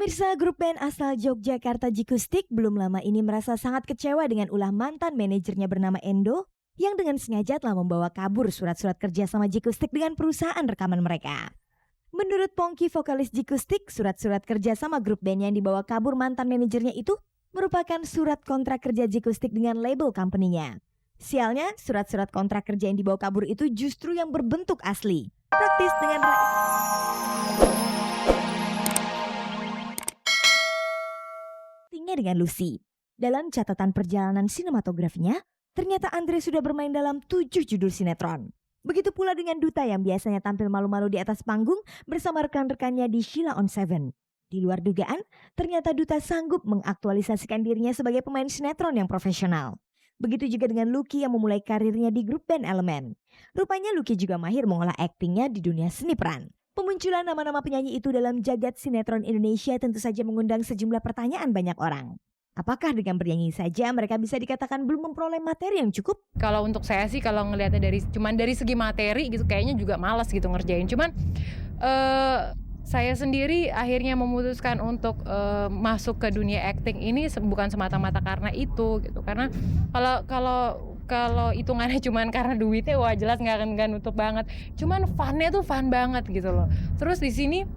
Pemirsa, grup band asal Yogyakarta Jikustik belum lama ini merasa sangat kecewa dengan ulah mantan manajernya bernama Endo yang dengan sengaja telah membawa kabur surat-surat kerja sama Jikustik dengan perusahaan rekaman mereka. Menurut Pongki, vokalis Jikustik, surat-surat kerja sama grup band yang dibawa kabur mantan manajernya itu merupakan surat kontrak kerja Jikustik dengan label company-nya. Sialnya, surat-surat kontrak kerja yang dibawa kabur itu justru yang berbentuk asli. Praktis dengan Lucy. Dalam catatan perjalanan sinematografinya, ternyata Andre sudah bermain dalam 7 judul sinetron. Begitu pula dengan Duta yang biasanya tampil malu-malu di atas panggung bersama rekan-rekannya di Sheila on Seven. Di luar dugaan, ternyata Duta sanggup mengaktualisasikan dirinya sebagai pemain sinetron yang profesional. Begitu juga dengan Lucky yang memulai karirnya di grup band Elemen. Rupanya Lucky juga mahir mengolah aktingnya di dunia seni peran. Pemunculan nama-nama penyanyi itu dalam jagat sinetron Indonesia tentu saja mengundang sejumlah pertanyaan banyak orang. Apakah dengan bernyanyi saja mereka bisa dikatakan belum memperoleh materi yang cukup? Kalau untuk saya sih kalau ngelihatnya dari segi materi gitu kayaknya juga malas gitu ngerjain. Cuman saya sendiri akhirnya memutuskan untuk masuk ke dunia acting ini bukan semata-mata karena itu gitu. Karena kalau hitungannya cuman karena duitnya wah jelas nggak nutup banget. Cuman funnya tuh fun banget gitu loh. Terus di sini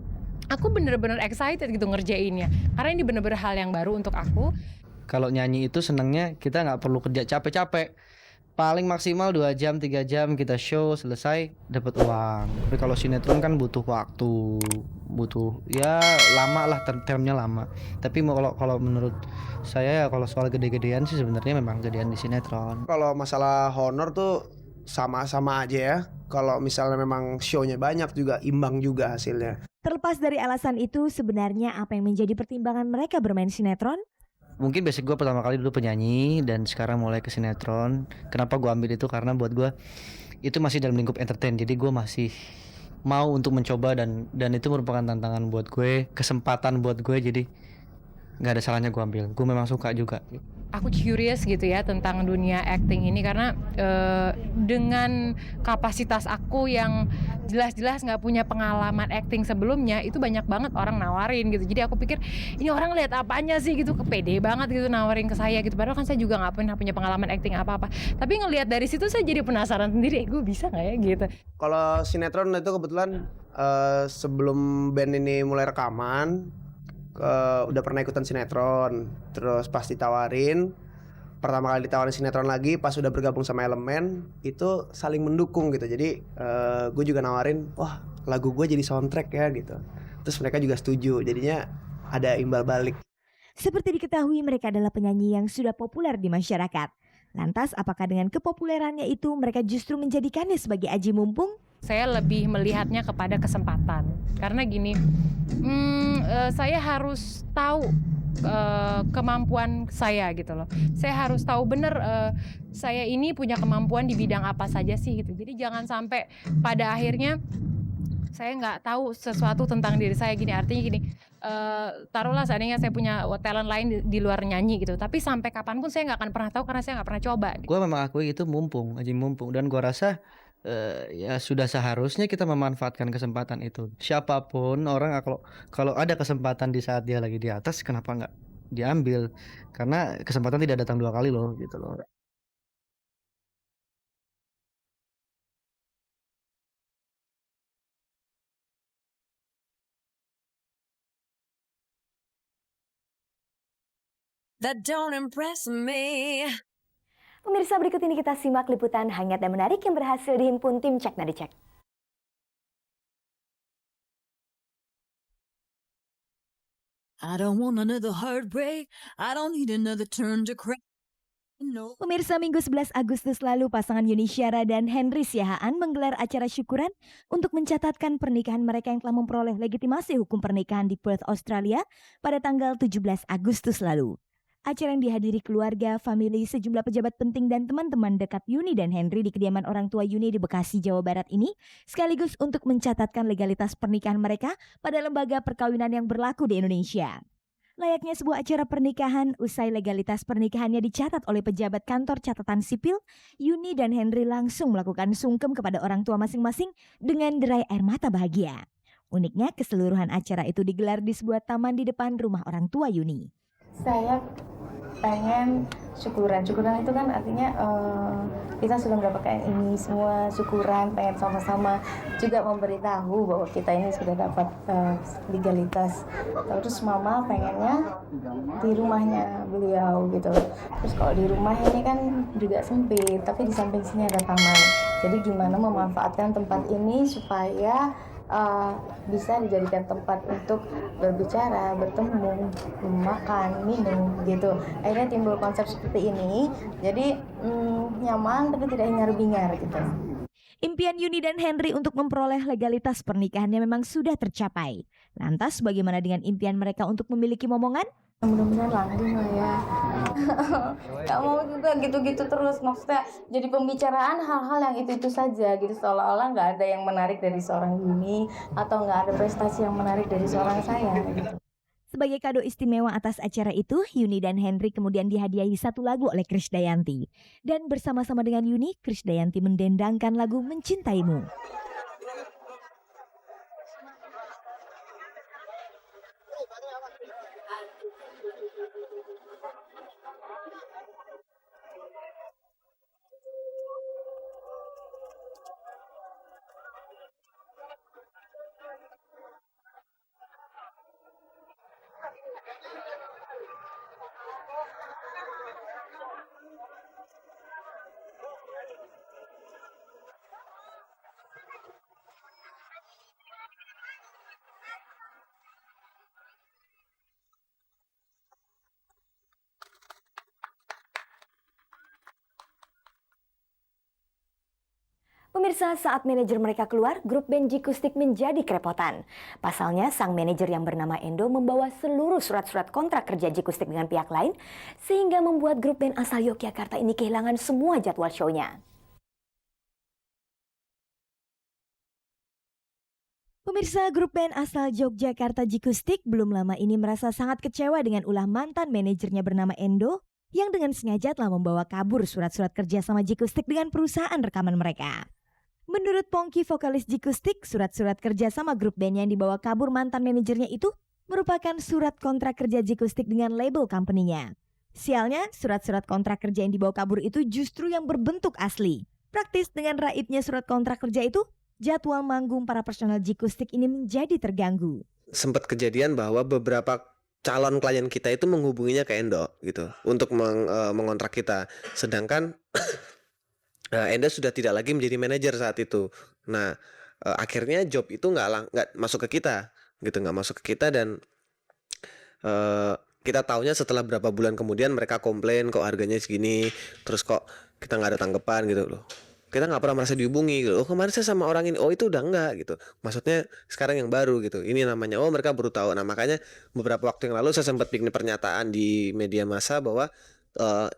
aku bener-bener excited gitu ngerjainnya. Karena ini bener-bener hal yang baru untuk aku. Kalau nyanyi itu senangnya kita nggak perlu kerja capek-capek. Paling maksimal 2 jam, 3 jam kita show selesai dapat uang. Tapi kalau sinetron kan butuh waktu, butuh ya lama lah, termnya lama. Tapi kalau menurut saya ya kalau soal gede-gedean sih sebenarnya memang gedean di sinetron. Kalau masalah honor tuh sama-sama aja ya. Kalau misalnya memang show-nya banyak juga imbang juga hasilnya. Terlepas dari alasan itu, sebenarnya apa yang menjadi pertimbangan mereka bermain sinetron? Mungkin basic gue pertama kali dulu penyanyi dan sekarang mulai ke sinetron. Kenapa gue ambil itu? Karena buat gue itu masih dalam lingkup entertain. Jadi gue masih mau untuk mencoba dan itu merupakan tantangan buat gue, kesempatan buat gue. Jadi nggak ada salahnya gue ambil. Gue memang suka juga. Aku curious gitu ya tentang dunia acting ini karena dengan kapasitas aku yang jelas-jelas nggak punya pengalaman acting sebelumnya itu banyak banget orang nawarin gitu. Jadi aku pikir ini orang lihat apanya sih gitu, kepede banget gitu nawarin ke saya gitu. Padahal kan saya juga nggak pernah punya pengalaman acting apa-apa. Tapi ngelihat dari situ saya jadi penasaran sendiri, gue bisa nggak ya gitu. Kalau sinetron itu kebetulan sebelum band ini mulai rekaman udah pernah ikutan sinetron, terus pas ditawarin pertama kali ditawarin sinetron lagi pas udah bergabung sama Elemen itu saling mendukung gitu. Jadi gue juga nawarin wah lagu gue jadi soundtrack ya gitu, terus mereka juga setuju, jadinya ada imbal balik. Seperti diketahui mereka adalah penyanyi yang sudah populer di masyarakat. Lantas apakah dengan kepopulerannya itu mereka justru menjadikannya sebagai aji mumpung? Saya lebih melihatnya kepada kesempatan. Karena gini, saya harus tahu kemampuan saya gitu loh. Saya harus tahu benar saya ini punya kemampuan di bidang apa saja sih gitu. Jadi jangan sampai pada akhirnya saya nggak tahu sesuatu tentang diri saya gini. Artinya gini, taruhlah seandainya saya punya talent lain di luar nyanyi gitu. Tapi sampai kapanpun saya nggak akan pernah tahu karena saya nggak pernah coba. Gue memang akui itu aji mumpung. Dan gue rasa ya sudah seharusnya kita memanfaatkan kesempatan itu. Siapapun orang kalau ada kesempatan di saat dia lagi di atas, kenapa nggak diambil? Karena kesempatan tidak datang 2 kali loh gitu loh. That don't impress me. Pemirsa, berikut ini kita simak liputan hangat dan menarik yang berhasil dihimpun tim Cek Nadi Cek. I don't want another heartbreak. I don't need another turn to cry. No. Pemirsa, Minggu 11 Agustus lalu pasangan Yuni Syara dan Henry Siahaan menggelar acara syukuran untuk mencatatkan pernikahan mereka yang telah memperoleh legitimasi hukum pernikahan di Perth, Australia pada tanggal 17 Agustus lalu. Acara yang dihadiri keluarga, famili, sejumlah pejabat penting dan teman-teman dekat Yuni dan Henry di kediaman orang tua Yuni di Bekasi, Jawa Barat ini sekaligus untuk mencatatkan legalitas pernikahan mereka pada lembaga perkawinan yang berlaku di Indonesia. Layaknya sebuah acara pernikahan, usai legalitas pernikahannya dicatat oleh pejabat kantor catatan sipil, Yuni dan Henry langsung melakukan sungkem kepada orang tua masing-masing dengan derai air mata bahagia. Uniknya keseluruhan acara itu digelar di sebuah taman di depan rumah orang tua Yuni. Saya pengen syukuran itu kan artinya kita sudah mendapatkan ini semua, syukuran, pengen sama-sama juga memberitahu bahwa kita ini sudah dapat legalitas. Terus mama pengennya di rumahnya beliau gitu. Terus kalau di rumah ini kan juga sempit, tapi di samping sini ada taman. Jadi gimana memanfaatkan tempat ini supaya bisa dijadikan tempat untuk berbicara, bertemu, makan, minum gitu. Akhirnya timbul konsep seperti ini. Jadi nyaman tapi tidak hingar-bingar gitu. Impian Yuni dan Henry untuk memperoleh legalitas pernikahannya memang sudah tercapai. Lantas bagaimana dengan impian mereka untuk memiliki momongan? Mudah-mudahan langgeng lah ya. Gak mau juga gitu-gitu terus. Maksudnya jadi pembicaraan hal-hal yang itu-itu saja gitu. Seolah-olah gak ada yang menarik dari seorang Yuni atau gak ada prestasi yang menarik dari seorang saya gitu. Sebagai kado istimewa atas acara itu, Yuni dan Henry kemudian dihadiahi satu lagu oleh Krisdayanti. Dan bersama-sama dengan Yuni, Krisdayanti mendendangkan lagu Mencintaimu. Pemirsa, saat manajer mereka keluar, grup band Jikustik menjadi kerepotan. Pasalnya, sang manajer yang bernama Endo membawa seluruh surat-surat kontrak kerja Jikustik dengan pihak lain, sehingga membuat grup band asal Yogyakarta ini kehilangan semua jadwal show-nya. Pemirsa, grup band asal Yogyakarta Jikustik belum lama ini merasa sangat kecewa dengan ulah mantan manajernya bernama Endo, yang dengan sengaja telah membawa kabur surat-surat kerja sama Jikustik dengan perusahaan rekaman mereka. Menurut Pongki, vokalis Jikustik, surat-surat kerja sama grup band yang dibawa kabur mantan manajernya itu merupakan surat kontrak kerja Jikustik dengan label company-nya. Sialnya, surat-surat kontrak kerja yang dibawa kabur itu justru yang berbentuk asli. Praktis dengan raibnya surat kontrak kerja itu, jadwal manggung para personel Jikustik ini menjadi terganggu. Sempat kejadian bahwa beberapa calon klien kita itu menghubunginya ke Endo gitu untuk mengontrak kita. Sedangkan Endo sudah tidak lagi menjadi manajer saat itu. Nah, akhirnya job itu nggak masuk ke kita, gitu, nggak masuk ke kita dan kita taunya setelah berapa bulan kemudian mereka komplain kok harganya segini, terus kok kita nggak ada tanggapan gitu loh. Kita nggak pernah merasa dihubungi gitu. Oh kemarin saya sama orang ini, oh itu udah enggak gitu. Maksudnya sekarang yang baru gitu. Ini namanya, oh mereka baru tahu. Nah makanya beberapa waktu yang lalu saya sempat bikin pernyataan di media massa bahwa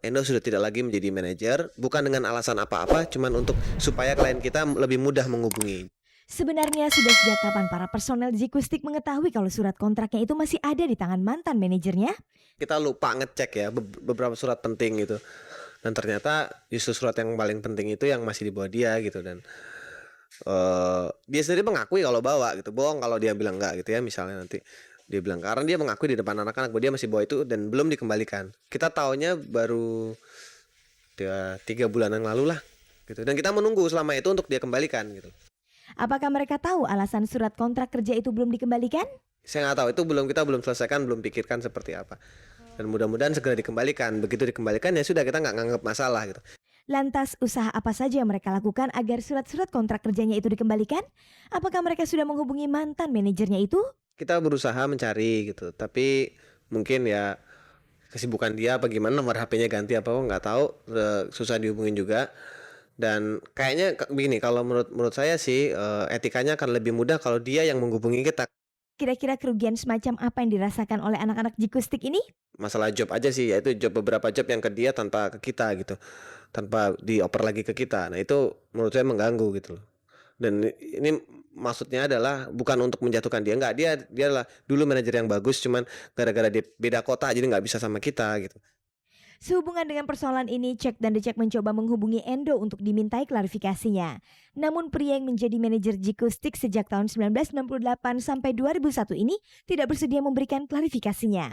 Endo sudah tidak lagi menjadi manajer, bukan dengan alasan apa-apa, cuman untuk supaya klien kita lebih mudah menghubungi. Sebenarnya sudah sejak kapan para personel Jikustik mengetahui kalau surat kontraknya itu masih ada di tangan mantan manajernya? Kita lupa ngecek ya beberapa surat penting gitu. Dan ternyata justru surat yang paling penting itu yang masih dibawa dia gitu. Dan dia sendiri mengakui kalau bawa gitu, bohong kalau dia bilang enggak gitu ya. Misalnya nanti dia bilang, karena dia mengakui di depan anak-anak bahwa dia masih bawa itu dan belum dikembalikan. Kita taunya baru 3 bulan yang lalu lah gitu. Dan kita menunggu selama itu untuk dia kembalikan gitu. Apakah mereka tahu alasan surat kontrak kerja itu belum dikembalikan? Saya nggak tahu, itu kita belum selesaikan, belum pikirkan seperti apa. Dan mudah-mudahan segera dikembalikan. Begitu dikembalikan ya sudah, kita nggak nganggap masalah gitu. Lantas usaha apa saja yang mereka lakukan agar surat-surat kontrak kerjanya itu dikembalikan? Apakah mereka sudah menghubungi mantan manajernya itu? Kita berusaha mencari gitu, tapi mungkin ya kesibukan dia apa gimana, nomor HP-nya ganti apa nggak tahu, susah dihubungin juga. Dan kayaknya begini, kalau menurut saya sih etikanya akan lebih mudah kalau dia yang menghubungi kita. Kira-kira kerugian semacam apa yang dirasakan oleh anak-anak Jikustik ini? Masalah job aja sih, yaitu beberapa job yang ke dia tanpa ke kita gitu, tanpa dioper lagi ke kita. Nah itu menurut saya mengganggu gitu loh. Dan ini maksudnya adalah bukan untuk menjatuhkan dia, enggak, dia adalah dulu manajer yang bagus, cuman gara-gara dia beda kota jadi nggak bisa sama kita gitu. Sehubungan dengan persoalan ini, Cek dan Decek mencoba menghubungi Endo untuk dimintai klarifikasinya. Namun pria yang menjadi manajer Jikustik sejak tahun 1998 sampai 2001 ini tidak bersedia memberikan klarifikasinya.